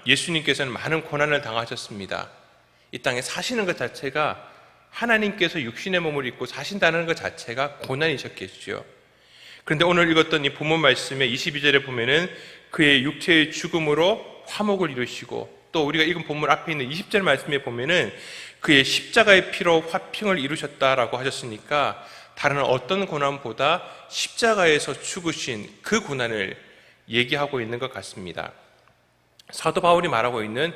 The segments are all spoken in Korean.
예수님께서는 많은 고난을 당하셨습니다. 이 땅에 사시는 것 자체가 하나님께서 육신의 몸을 입고 사신다는 것 자체가 고난이셨겠죠. 그런데 오늘 읽었던 이 본문 말씀의 22절에 보면은 그의 육체의 죽음으로 화목을 이루시고, 또 우리가 읽은 본문 앞에 있는 20절 말씀에 보면은 그의 십자가의 피로 화평을 이루셨다라고 하셨으니까 다른 어떤 고난보다 십자가에서 죽으신 그 고난을 얘기하고 있는 것 같습니다. 사도 바울이 말하고 있는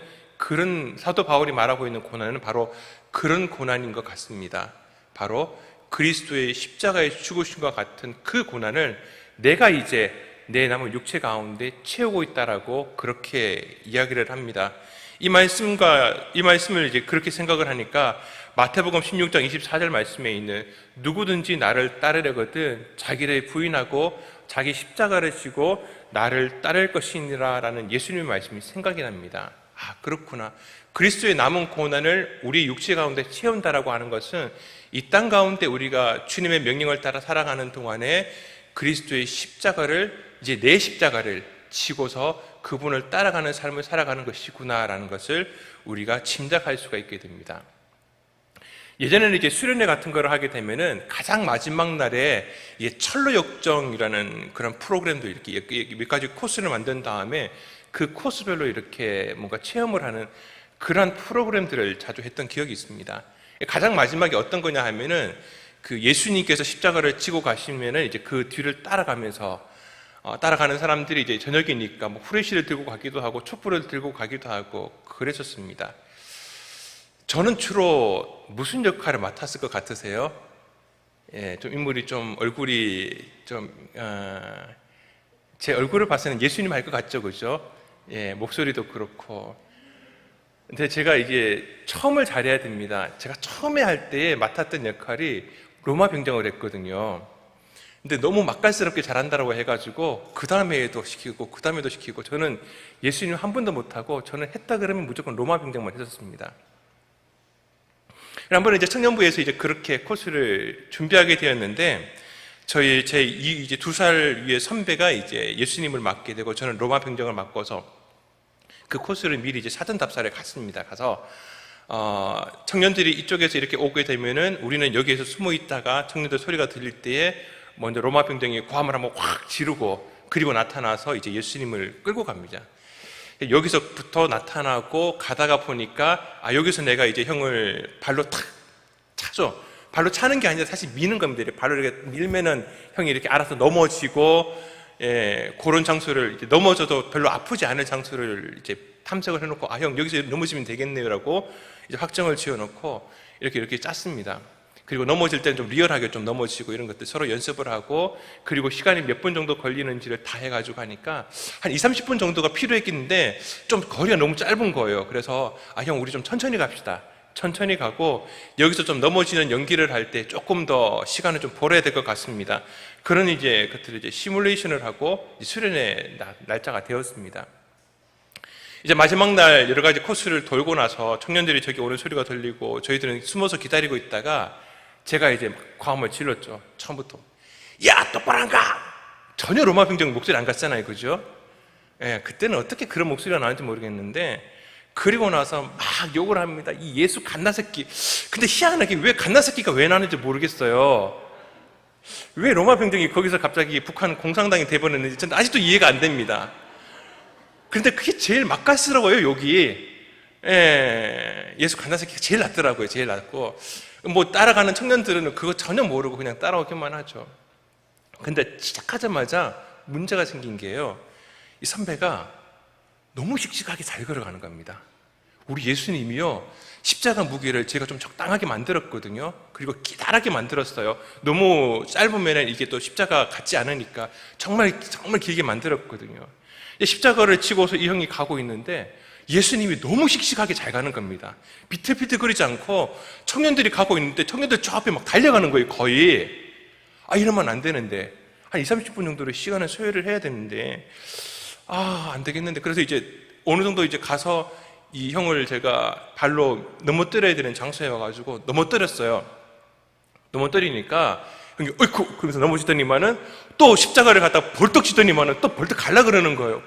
고난은 바로 그런 고난인 것 같습니다. 바로 그리스도의 십자가에 죽으심과 같은 그 고난을 내가 이제 내 남은 육체 가운데 채우고 있다라고 그렇게 이야기를 합니다. 이 말씀을 이제 그렇게 생각을 하니까 마태복음 16장 24절 말씀에 있는 누구든지 나를 따르려거든 자기를 부인하고 자기 십자가를 지고 나를 따를 것이니라 라는 예수님의 말씀이 생각이 납니다. 아, 그렇구나. 그리스도의 남은 고난을 우리 육체 가운데 채운다라고 하는 것은 이 땅 가운데 우리가 주님의 명령을 따라 살아가는 동안에 그리스도의 십자가를, 이제 내 십자가를 지고서 그분을 따라가는 삶을 살아가는 것이구나라는 것을 우리가 짐작할 수가 있게 됩니다. 예전에는 이제 수련회 같은 거를 하게 되면은 가장 마지막 날에 철로 역정이라는 그런 프로그램도 이렇게 몇 가지 코스를 만든 다음에 그 코스별로 이렇게 뭔가 체험을 하는 그러한 프로그램들을 자주 했던 기억이 있습니다. 가장 마지막에 어떤 거냐 하면은 그 예수님께서 십자가를 지고 가시면은 이제 그 뒤를 따라가면서 따라가는 사람들이 이제 저녁이니까 뭐 후레쉬를 들고 가기도 하고 촛불을 들고 가기도 하고 그랬었습니다. 저는 주로 무슨 역할을 맡았을 것 같으세요? 좀 인물이 좀 얼굴이 제 얼굴을 봐서는 예수님 할 것 같죠, 그죠? 목소리도 그렇고. 근데 제가 이게 처음을 잘해야 됩니다. 제가 처음에 할 때에 맡았던 역할이 로마 병정을 했거든요. 근데 너무 맛깔스럽게 잘한다고 해가지고 그 다음에도 시키고 그 다음에도 시키고, 저는 예수님 한 번도 못하고 저는 했다 그러면 무조건 로마 병정만 했었습니다. 한번 이제 청년부에서 이제 그렇게 코스를 준비하게 되었는데, 제 2살 위의 선배가 이제 예수님을 맡게 되고 저는 로마 병정을 맡고서 그 코스를 미리 이제 사전 답사를 갔습니다. 가서 청년들이 이쪽에서 이렇게 오게 되면은 우리는 여기에서 숨어 있다가 청년들 소리가 들릴 때에 먼저 로마 병정이 고함을 한번 확 지르고, 그리고 나타나서 이제 예수님을 끌고 갑니다. 여기서부터 나타나고 가다가 보니까 여기서 내가 이제 형을 발로 탁 차죠. 발로 차는 게 아니라 사실 미는 겁니다. 발로 이렇게 밀면은 형이 이렇게 알아서 넘어지고, 그런 장소를 이제 넘어져도 별로 아프지 않을 장소를 이제 탐색을 해놓고 형 여기서 넘어지면 되겠네요라고 이제 확정을 지어놓고 이렇게 짰습니다. 그리고 넘어질 때는 좀 리얼하게 좀 넘어지고 이런 것들 서로 연습을 하고, 그리고 시간이 몇 분 정도 걸리는지를 다 해가지고 하니까 한 20-30분 정도가 필요했겠는데 좀 거리가 너무 짧은 거예요. 그래서 형 우리 좀 천천히 갑시다. 천천히 가고 여기서 좀 넘어지는 연기를 할 때 조금 더 시간을 좀 벌어야 될 것 같습니다. 그런 이제 것들을 이제 시뮬레이션을 하고 수련의 날짜가 되었습니다. 이제 마지막 날 여러 가지 코스를 돌고 나서 청년들이 저기 오는 소리가 들리고 저희들은 숨어서 기다리고 있다가 제가 이제 과음을 질렀죠. 처음부터 야 똑바로 안 가! 전혀 로마 병정 목소리 안 갔잖아요, 그죠? 그때는 어떻게 그런 목소리가 나왔는지 모르겠는데, 그리고 나서 막 욕을 합니다. 이 예수 갓나새끼. 근데 희한하게 왜 갓나새끼가 왜 나는지 모르겠어요. 왜 로마 병정이 거기서 갑자기 북한 공산당이 돼버렸는지 저는 아직도 이해가 안 됩니다. 그런데 그게 제일 맛깔스러워요, 욕이. 예수 갓나새끼가 제일 낫더라고요. 제일 낫고, 뭐 따라가는 청년들은 그거 전혀 모르고 그냥 따라오기만 하죠. 근데 시작하자마자 문제가 생긴 게요, 이 선배가 너무 씩씩하게 잘 걸어가는 겁니다. 우리 예수님이요, 십자가 무게를 제가 좀 적당하게 만들었거든요. 그리고 기다랗게 만들었어요. 너무 짧으면 이게 또 십자가 같지 않으니까 정말 길게 만들었거든요. 십자가를 치고서 이 형이 가고 있는데 예수님이 너무 씩씩하게 잘 가는 겁니다. 비틀비틀거리지 않고 청년들이 가고 있는데 청년들 저 앞에 막 달려가는 거예요, 거의. 이러면 안 되는데 한 20-30분 정도로 시간을 소요를 해야 되는데 안 되겠는데, 그래서 이제 어느 정도 이제 가서 이 형을 제가 발로 넘어뜨려야 되는 장소에 와가지고 넘어뜨렸어요. 넘어뜨리니까 형이 어이쿠 그러면서 넘어지더니만은 또 십자가를 갖다 벌떡 치더니만은 또 벌떡 갈라 그러는 거예요.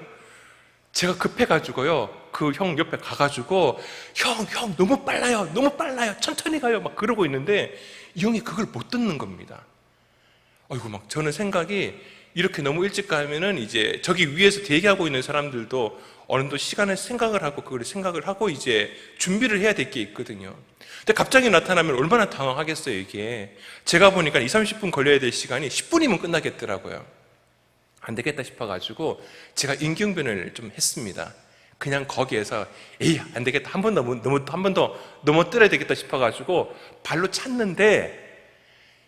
제가 급해가지고요, 그 형 옆에 가가지고 형 너무 빨라요, 너무 빨라요, 천천히 가요 막 그러고 있는데 이 형이 그걸 못 듣는 겁니다. 아이고, 막 저는 생각이, 이렇게 너무 일찍 가면은 이제 저기 위에서 대기하고 있는 사람들도 어느 정도 시간을 생각을 하고 그걸 생각을 하고 이제 준비를 해야 될 게 있거든요. 근데 갑자기 나타나면 얼마나 당황하겠어요. 이게 제가 보니까 20-30분 걸려야 될 시간이 10분이면 끝나겠더라고요. 안 되겠다 싶어가지고 제가 임기응변을 좀 했습니다. 그냥 거기에서 에이 안 되겠다, 한 번 더 넘어뜨려야 되겠다 싶어가지고 발로 찼는데,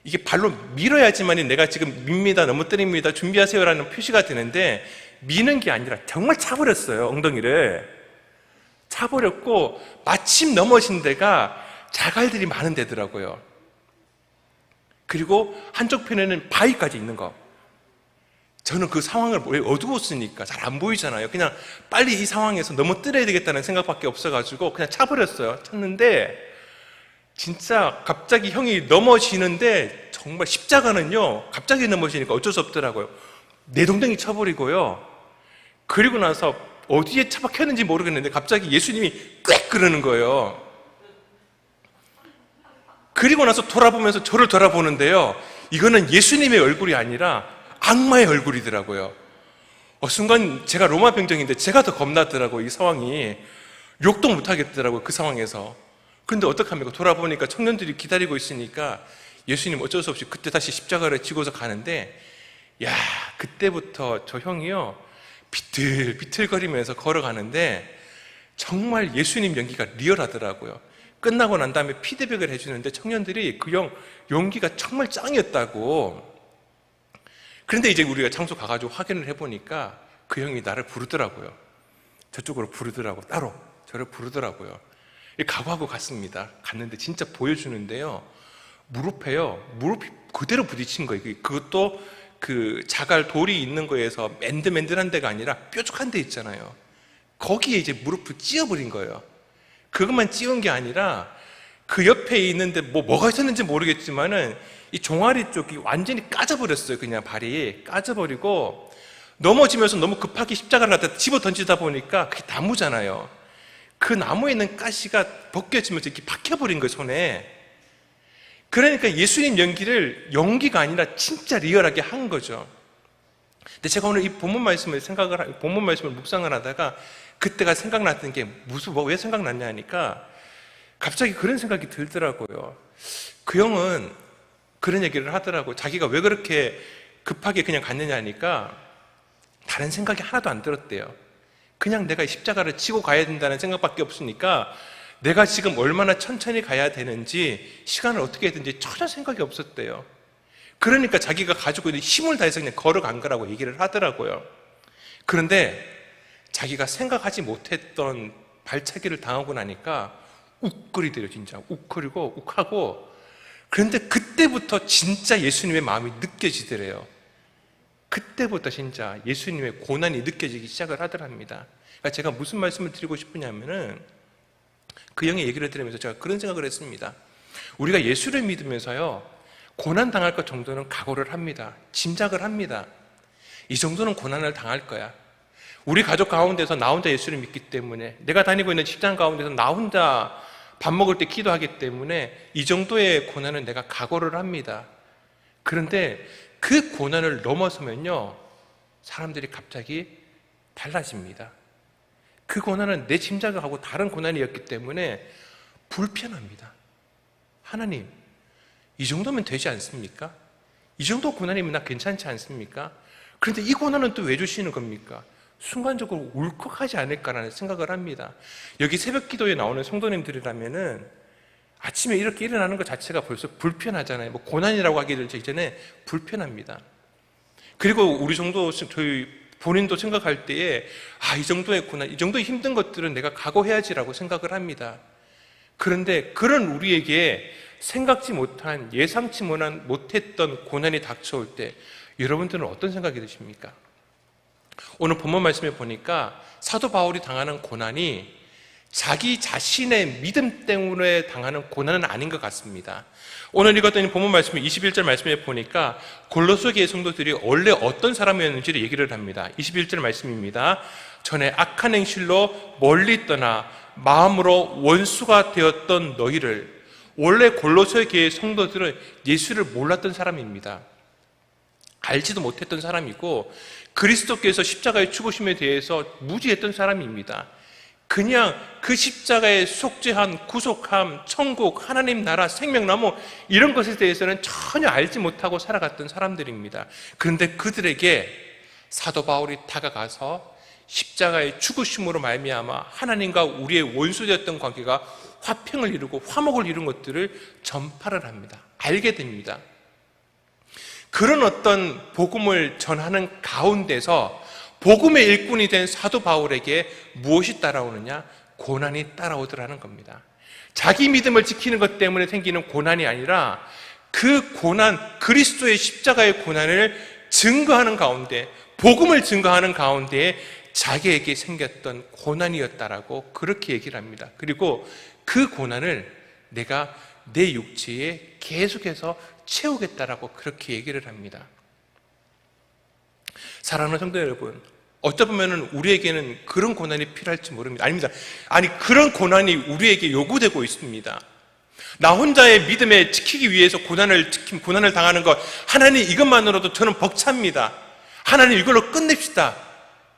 이게 발로 밀어야지만이 내가 지금 밉니다, 넘어뜨립니다, 준비하세요라는 표시가 되는데, 미는 게 아니라 정말 차버렸어요. 엉덩이를 차버렸고 마침 넘어진 데가 자갈들이 많은 데더라고요. 그리고 한쪽 편에는 바위까지 있는 거. 저는 그 상황을, 왜 어두웠으니까 잘 안 보이잖아요. 그냥 빨리 이 상황에서 넘어뜨려야 되겠다는 생각밖에 없어가지고 그냥 차버렸어요. 찼는데 진짜 갑자기 형이 넘어지는데, 정말 십자가는요 갑자기 넘어지니까 어쩔 수 없더라고요. 내동댕이 쳐버리고요. 그리고 나서 어디에 처박혔는지 모르겠는데 갑자기 예수님이 꽥 그러는 거예요. 그리고 나서 돌아보면서 저를 돌아보는데요, 이거는 예수님의 얼굴이 아니라 악마의 얼굴이더라고요. 순간 제가 로마 병정인데 제가 더 겁나더라고요. 이 상황이 욕도 못 하겠더라고요, 그 상황에서. 그런데 어떡합니까? 돌아보니까 청년들이 기다리고 있으니까 예수님 어쩔 수 없이 그때 다시 십자가를 지고서 가는데, 야, 그때부터 저 형이요 비틀비틀거리면서 걸어가는데 정말 예수님 연기가 리얼하더라고요. 끝나고 난 다음에 피드백을 해주는데 청년들이 그 형 연기가 정말 짱이었다고. 그런데 이제 우리가 장소 가가지고 확인을 해보니까 그 형이 나를 부르더라고요. 저쪽으로 부르더라고, 따로 저를 부르더라고요. 각오하고 갔습니다. 갔는데 진짜 보여주는데요, 무릎이 그대로 부딪힌 거예요. 그것도 그 자갈 돌이 있는 거에서 맨들맨들한 데가 아니라 뾰족한 데 있잖아요. 거기에 이제 무릎을 찧어버린 거예요. 그것만 찧은 게 아니라 그 옆에 있는데 뭐가 있었는지 모르겠지만은 이 종아리 쪽이 완전히 까져버렸어요. 그냥 발이 까져버리고, 넘어지면서 너무 급하게 십자가를 갖다 집어 던지다 보니까 그게 나무잖아요. 그 나무에 있는 가시가 벗겨지면서 이렇게 박혀버린 거예요, 손에. 그러니까 예수님 연기가 아니라 진짜 리얼하게 한 거죠. 근데 제가 오늘 이 본문 말씀을 묵상을 하다가 그때가 생각났던 게, 왜 생각났냐 하니까 갑자기 그런 생각이 들더라고요. 그 형은 그런 얘기를 하더라고요. 자기가 왜 그렇게 급하게 그냥 갔느냐 하니까 다른 생각이 하나도 안 들었대요. 그냥 내가 십자가를 지고 가야 된다는 생각밖에 없으니까 내가 지금 얼마나 천천히 가야 되는지, 시간을 어떻게 해야되는지 전혀 생각이 없었대요. 그러니까 자기가 가지고 있는 힘을 다해서 그냥 걸어간 거라고 얘기를 하더라고요. 그런데 자기가 생각하지 못했던 발차기를 당하고 나니까 욱거리더래요. 진짜 욱거리고 욱하고. 그런데 그때부터 진짜 예수님의 마음이 느껴지더래요. 그때부터 진짜 예수님의 고난이 느껴지기 시작을 하더랍니다. 그러니까 제가 무슨 말씀을 드리고 싶으냐면은, 그 형의 얘기를 들으면서 제가 그런 생각을 했습니다. 우리가 예수를 믿으면서요, 고난 당할 것 정도는 각오를 합니다. 짐작을 합니다. 이 정도는 고난을 당할 거야. 우리 가족 가운데서 나 혼자 예수를 믿기 때문에, 내가 다니고 있는 직장 가운데서 나 혼자 밥 먹을 때 기도하기 때문에 이 정도의 고난은 내가 각오를 합니다. 그런데 그 고난을 넘어서면요, 사람들이 갑자기 달라집니다. 그 고난은 내 짐작을 하고 다른 고난이었기 때문에 불편합니다. 하나님, 이 정도면 되지 않습니까? 이 정도 고난이면 나 괜찮지 않습니까? 그런데 이 고난은 또 왜 주시는 겁니까? 순간적으로 울컥하지 않을까라는 생각을 합니다. 여기 새벽 기도에 나오는 성도님들이라면은 아침에 이렇게 일어나는 것 자체가 벌써 불편하잖아요. 고난이라고 하기를 이전에 불편합니다. 그리고 우리 정도, 저희 본인도 생각할 때에 이 정도의 고난, 이 정도의 힘든 것들은 내가 각오해야지라고 생각을 합니다. 그런데 그런 우리에게 생각지 못한, 예상치 못했던 고난이 닥쳐올 때 여러분들은 어떤 생각이 드십니까? 오늘 본문 말씀에 보니까 사도 바울이 당하는 고난이 자기 자신의 믿음 때문에 당하는 고난은 아닌 것 같습니다. 오늘 읽었던 본문 말씀 21절 말씀에 보니까 골로새 교회 성도들이 원래 어떤 사람이었는지를 얘기를 합니다. 21절 말씀입니다. 전에 악한 행실로 멀리 떠나 마음으로 원수가 되었던 너희를. 원래 골로새 교회 성도들은 예수를 몰랐던 사람입니다. 알지도 못했던 사람이고 그리스도께서 십자가의 죽으심에 대해서 무지했던 사람입니다. 그냥 그 십자가에 속죄한 구속함, 천국, 하나님 나라, 생명나무 이런 것에 대해서는 전혀 알지 못하고 살아갔던 사람들입니다. 그런데 그들에게 사도 바울이 다가가서 십자가의 죽으심으로 말미암아 하나님과 우리의 원수되었던 관계가 화평을 이루고 화목을 이룬 것들을 전파를 합니다. 알게 됩니다. 그런 어떤 복음을 전하는 가운데서 복음의 일꾼이 된 사도 바울에게 무엇이 따라오느냐? 고난이 따라오더라는 겁니다. 자기 믿음을 지키는 것 때문에 생기는 고난이 아니라 그 고난, 그리스도의 십자가의 고난을 증거하는 가운데, 복음을 증거하는 가운데 자기에게 생겼던 고난이었다라고 그렇게 얘기를 합니다. 그리고 그 고난을 내가 내 육체에 계속해서 채우겠다라고 그렇게 얘기를 합니다. 사랑하는 성도 여러분, 어쩌 보면 우리에게는 그런 고난이 필요할지 모릅니다. 아닙니다. 아니, 그런 고난이 우리에게 요구되고 있습니다. 나 혼자의 믿음에 지키기 위해서 고난을 당하는 것, 하나님 이것만으로도 저는 벅찹니다. 하나님 이걸로 끝냅시다.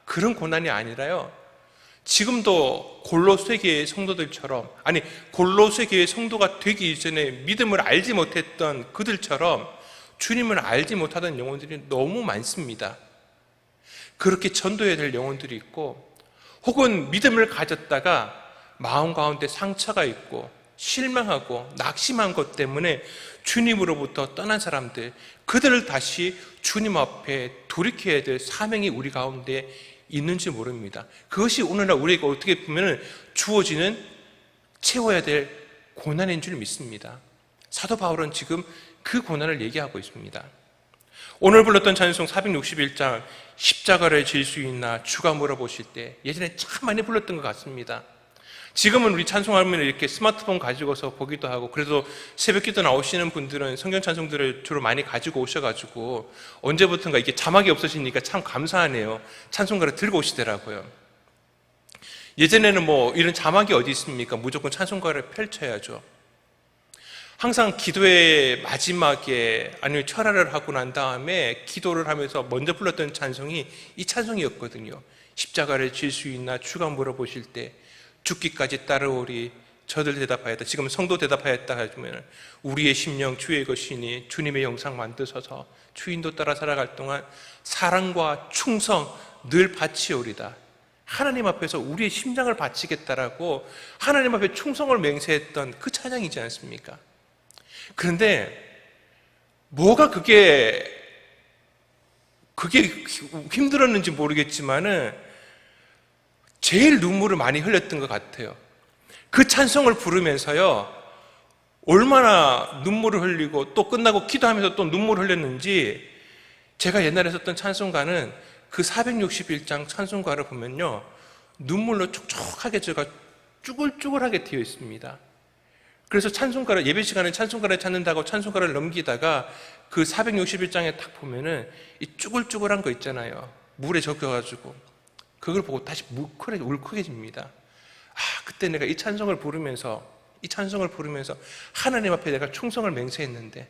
그런 고난이 아니라요, 지금도 골로새 교회 성도들처럼, 아니 골로새 교회 성도가 되기 이전에 믿음을 알지 못했던 그들처럼 주님을 알지 못하던 영혼들이 너무 많습니다. 그렇게 전도해야 될 영혼들이 있고, 혹은 믿음을 가졌다가 마음 가운데 상처가 있고 실망하고 낙심한 것 때문에 주님으로부터 떠난 사람들, 그들을 다시 주님 앞에 돌이켜야 될 사명이 우리 가운데 있는지 모릅니다. 그것이 오늘날 우리에게 어떻게 보면 주어지는 채워야 될 고난인 줄 믿습니다. 사도 바울은 지금 그 고난을 얘기하고 있습니다. 오늘 불렀던 찬송 461장 십자가를 질 수 있나 주가 물어보실 때, 예전에 참 많이 불렀던 것 같습니다. 지금은 우리 찬송하면 이렇게 스마트폰 가지고서 보기도 하고, 그래도 새벽기도 나오시는 분들은 성경 찬송들을 주로 많이 가지고 오셔가지고 언제부턴가 이게 자막이 없어지니까 참 감사하네요. 찬송가를 들고 오시더라고요. 예전에는 뭐 이런 자막이 어디 있습니까? 무조건 찬송가를 펼쳐야죠. 항상 기도의 마지막에, 아니면 철화를 하고 난 다음에 기도를 하면서 먼저 불렀던 찬송이 이 찬송이었거든요. 십자가를 질 수 있나 주가 물어보실 때 죽기까지 따르오리 저들 대답하였다. 지금 성도 대답하였다 하면, 우리의 심령 주의 것이니 주님의 형상 만드셔서 주인도 따라 살아갈 동안 사랑과 충성 늘 바치오리다. 하나님 앞에서 우리의 심장을 바치겠다라고 하나님 앞에 충성을 맹세했던 그 찬양이지 않습니까? 그런데 뭐가 그게 힘들었는지 모르겠지만은 제일 눈물을 많이 흘렸던 것 같아요. 그 찬송을 부르면서요, 얼마나 눈물을 흘리고 또 끝나고 기도하면서 또 눈물을 흘렸는지, 제가 옛날에 썼던 찬송가는 그 461장 찬송가를 보면요, 눈물로 촉촉하게 제가 쭈글쭈글하게 되어 있습니다. 그래서 찬송가를, 예배 시간에 찬송가를 찾는다고 찬송가를 넘기다가 그 461장에 딱 보면은 이 쭈글쭈글한 거 있잖아요. 물에 적혀가지고 그걸 보고 다시 울컥해집니다. 그때 내가 이 찬송을 부르면서 하나님 앞에 내가 충성을 맹세했는데,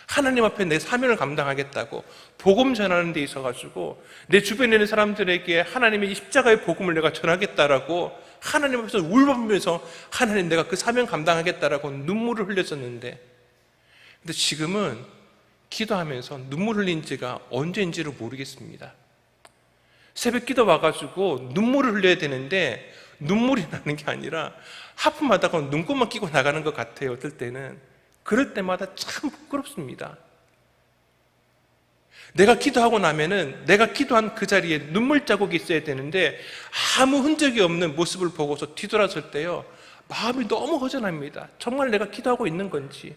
하나님 앞에 내 사명을 감당하겠다고 복음 전하는 데 있어가지고 내 주변에 있는 사람들에게 하나님의 이 십자가의 복음을 내가 전하겠다라고 하나님 앞에서 울면서, 하나님 내가 그 사명 감당하겠다라고 눈물을 흘렸었는데, 근데 지금은 기도하면서 눈물 흘린 지가 언제인지를 모르겠습니다. 새벽 기도 와가지고 눈물을 흘려야 되는데 눈물이 나는 게 아니라 하품하다가 눈곱만 끼고 나가는 것 같아요. 어떨 때는. 그럴 때마다 참 부끄럽습니다. 내가 기도하고 나면은 내가 기도한 그 자리에 눈물 자국이 있어야 되는데 아무 흔적이 없는 모습을 보고서 뒤돌아설 때요, 마음이 너무 허전합니다. 정말 내가 기도하고 있는 건지,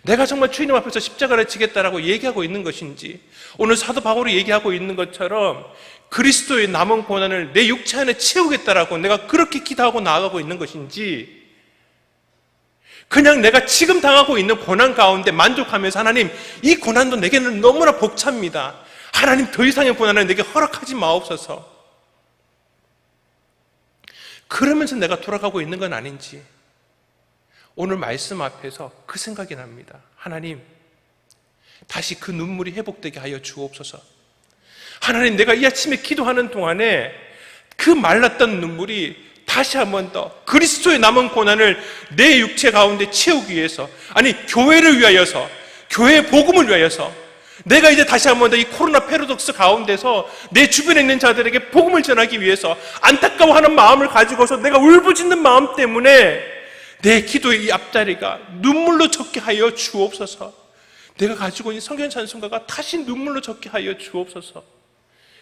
내가 정말 주님 앞에서 십자가를 지겠다라고 얘기하고 있는 것인지, 오늘 사도 바울이 얘기하고 있는 것처럼 그리스도의 남은 고난을 내 육체 안에 채우겠다라고 내가 그렇게 기도하고 나아가고 있는 것인지, 그냥 내가 지금 당하고 있는 고난 가운데 만족하면서, 하나님 이 고난도 내게는 너무나 벅찹니다. 하나님 더 이상의 고난을 내게 허락하지 마옵소서. 그러면서 내가 돌아가고 있는 건 아닌지 오늘 말씀 앞에서 그 생각이 납니다. 하나님, 다시 그 눈물이 회복되게 하여 주옵소서. 하나님, 내가 이 아침에 기도하는 동안에 그 말랐던 눈물이 다시 한 번 더 그리스도의 남은 고난을 내 육체 가운데 채우기 위해서, 아니 교회를 위하여서, 교회의 복음을 위하여서, 내가 이제 다시 한 번 더 이 코로나 패러독스 가운데서 내 주변에 있는 자들에게 복음을 전하기 위해서 안타까워하는 마음을 가지고서 내가 울부짖는 마음 때문에 내 기도의 이 앞다리가 눈물로 젖게 하여 주옵소서. 내가 가지고 있는 성경 찬송가가 다시 눈물로 젖게 하여 주옵소서.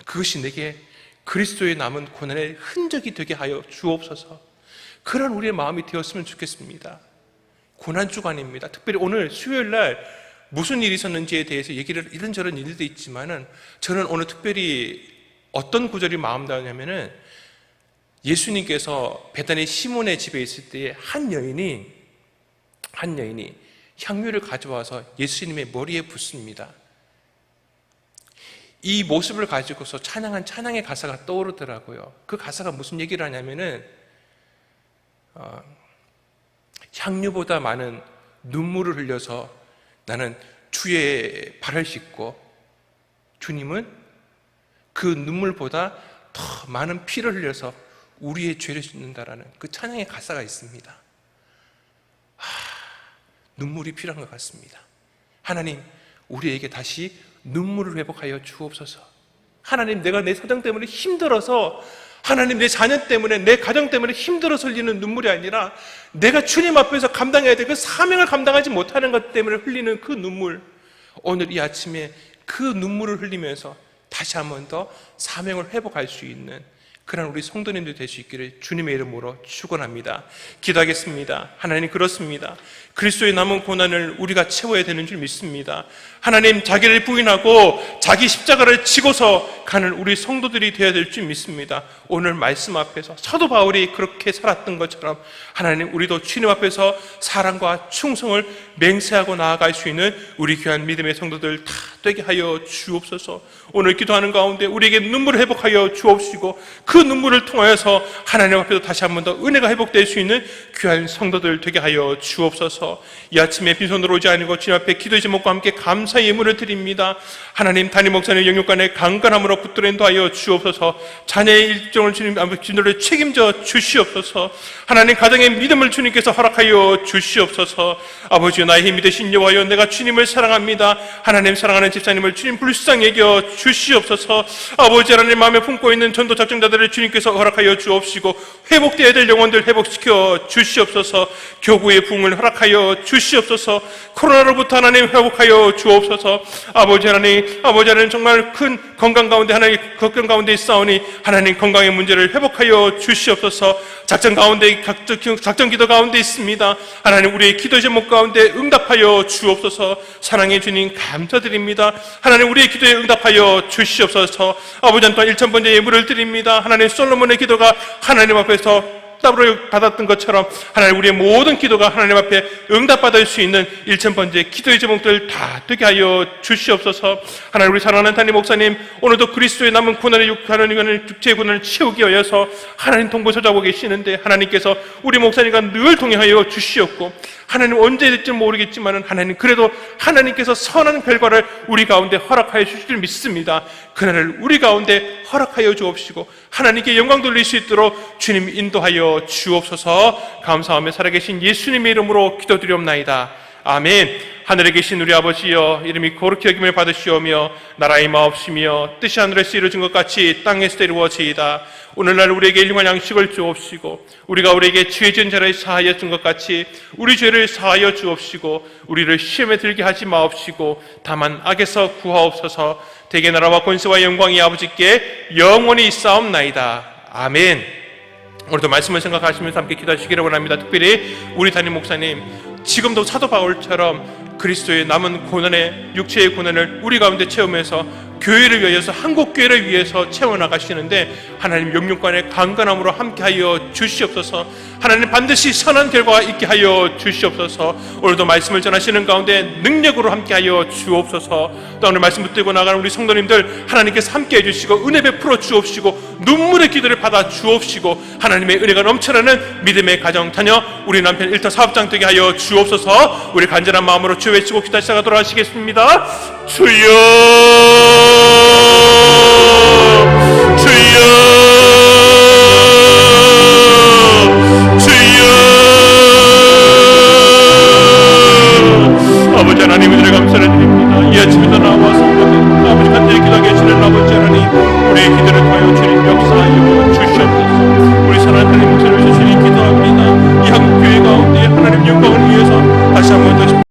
그것이 내게 그리스도의 남은 고난의 흔적이 되게 하여 주옵소서. 그런 우리의 마음이 되었으면 좋겠습니다. 고난주간입니다. 특별히 오늘 수요일날 무슨 일이 있었는지에 대해서 얘기를 이런저런 일도 있지만은 저는 오늘 특별히 어떤 구절이 마음 닿았냐면은 예수님께서 베다니 시몬의 집에 있을 때에 한 여인이 향유를 가져와서 예수님의 머리에 붓습니다. 이 모습을 가지고서 찬양한 찬양의 가사가 떠오르더라고요. 그 가사가 무슨 얘기를 하냐면은 향유보다 많은 눈물을 흘려서 나는 주의 발을 씻고 주님은 그 눈물보다 더 많은 피를 흘려서 우리의 죄를 씻는다라는 그 찬양의 가사가 있습니다. 눈물이 필요한 것 같습니다. 하나님, 우리에게 다시 눈물을 회복하여 주옵소서. 하나님, 내가 내 사정 때문에 힘들어서, 하나님, 내 자녀 때문에, 내 가정 때문에 힘들어서 흘리는 눈물이 아니라 내가 주님 앞에서 감당해야 될 그 사명을 감당하지 못하는 것 때문에 흘리는 그 눈물, 오늘 이 아침에 그 눈물을 흘리면서 다시 한 번 더 사명을 회복할 수 있는 그런 우리 성도님들 될 수 있기를 주님의 이름으로 축원합니다. 기도하겠습니다. 하나님, 그렇습니다. 그리스도의 남은 고난을 우리가 채워야 되는 줄 믿습니다. 하나님, 자기를 부인하고 자기 십자가를 지고서 가는 우리 성도들이 되어야 될 줄 믿습니다. 오늘 말씀 앞에서 사도 바울이 그렇게 살았던 것처럼 하나님, 우리도 주님 앞에서 사랑과 충성을 맹세하고 나아갈 수 있는 우리 귀한 믿음의 성도들 다 되게 하여 주옵소서. 오늘 기도하는 가운데 우리에게 눈물을 회복하여 주옵시고 그 눈물을 통하여서 하나님 앞에서 다시 한 번 더 은혜가 회복될 수 있는 귀한 성도들 되게 하여 주옵소서. 이 아침에 빈손으로 오지 아니고 주님 앞에 기도의 제목과 함께 감사의 예물을 드립니다. 하나님, 담임 목사님 영육간의 강건함으로 붙들어 인도하여 주옵소서. 자녀의 일정을 주님 앞에 책임져 주시옵소서. 하나님, 가정의 믿음을 주님께서 허락하여 주시옵소서. 아버지, 나의 힘이 되신 여호와여, 내가 주님을 사랑합니다. 하나님, 사랑하는 집사님을 주님 불쌍히 여겨 주시옵소서. 아버지 하나님, 마음에 품고 있는 전도 작정자들을 주님께서 허락하여 주옵시고 회복되어야 될 영혼들 회복시켜 주시옵소서. 교구의 부흥을 허락하여 주시옵소서. 코로나로부터 하나님 회복하여 주옵소서. 아버지 하나님 정말 큰 건강 가운데 하나님 걱정 가운데 있사오니 하나님 건강의 문제를 회복하여 주시옵소서. 작전 기도 가운데 있습니다. 하나님, 우리의 기도 제목 가운데 응답하여 주옵소서. 사랑의 주님, 감사드립니다. 하나님, 우리의 기도에 응답하여 주시옵소서. 아버지, 또한 1000번째 예물을 드립니다. 하나님, 솔로몬의 기도가 하나님 앞에서 답으로 받았던 것처럼 하나님, 우리의 모든 기도가 하나님 앞에 응답받을 수 있는 1000번째 기도의 제목들 다 되게 하여 주시옵소서. 하나님, 우리 사랑하는 담임 목사님, 오늘도 그리스도의 남은 고난의 육체의 고난을 채우기 위하여서 하나님 동부서자고 계시는데 하나님께서 우리 목사님과 늘 동행하여 주시옵고 하나님, 언제 될지 모르겠지만 하나님, 그래도 하나님께서 선한 결과를 우리 가운데 허락하여 주실 줄 믿습니다. 그날을 우리 가운데 허락하여 주옵시고 하나님께 영광 돌릴 수 있도록 주님 인도하여 주옵소서. 감사하며 살아계신 예수님의 이름으로 기도드리옵나이다. 아멘. 하늘에 계신 우리 아버지여, 이름이 거룩히 여김을 받으시오며 나라의 마옵시며 뜻이 하늘에서 이루어진 것 같이 땅에서 이루어지이다. 오늘날 우리에게 일용할 양식을 주옵시고 우리가 우리에게 죄 지은 자를 사하여 준 것 같이 우리 죄를 사하여 주옵시고 우리를 시험에 들게 하지 마옵시고 다만 악에서 구하옵소서. 대개 나라와 권세와 영광이 아버지께 영원히 있사옵나이다. 아멘. 오늘도 말씀을 생각하시면서 함께 기도하시기를 원합니다. 특별히 우리 담임 목사님, 지금도 사도 바울처럼 그리스도의 남은 고난의 육체의 고난을 우리 가운데 채우면서 교회를 위해서, 한국교회를 위해서 채워나가시는데 하나님 영육간의 강건함으로 함께하여 주시옵소서. 하나님 반드시 선한 결과가 있게 하여 주시옵소서. 오늘도 말씀을 전하시는 가운데 능력으로 함께하여 주옵소서. 또 오늘 말씀 붙들고 나가는 우리 성도님들 하나님께서 함께해 주시고 은혜 베풀어 주옵시고 눈물의 기도를 받아 주옵시고 하나님의 은혜가 넘쳐나는 믿음의 가정, 자녀, 우리 남편 일터 사업장 되게 하여 주옵소서. 우리 간절한 마음으로 주 외치고 기도 시작하도록 하시겠습니다. 주여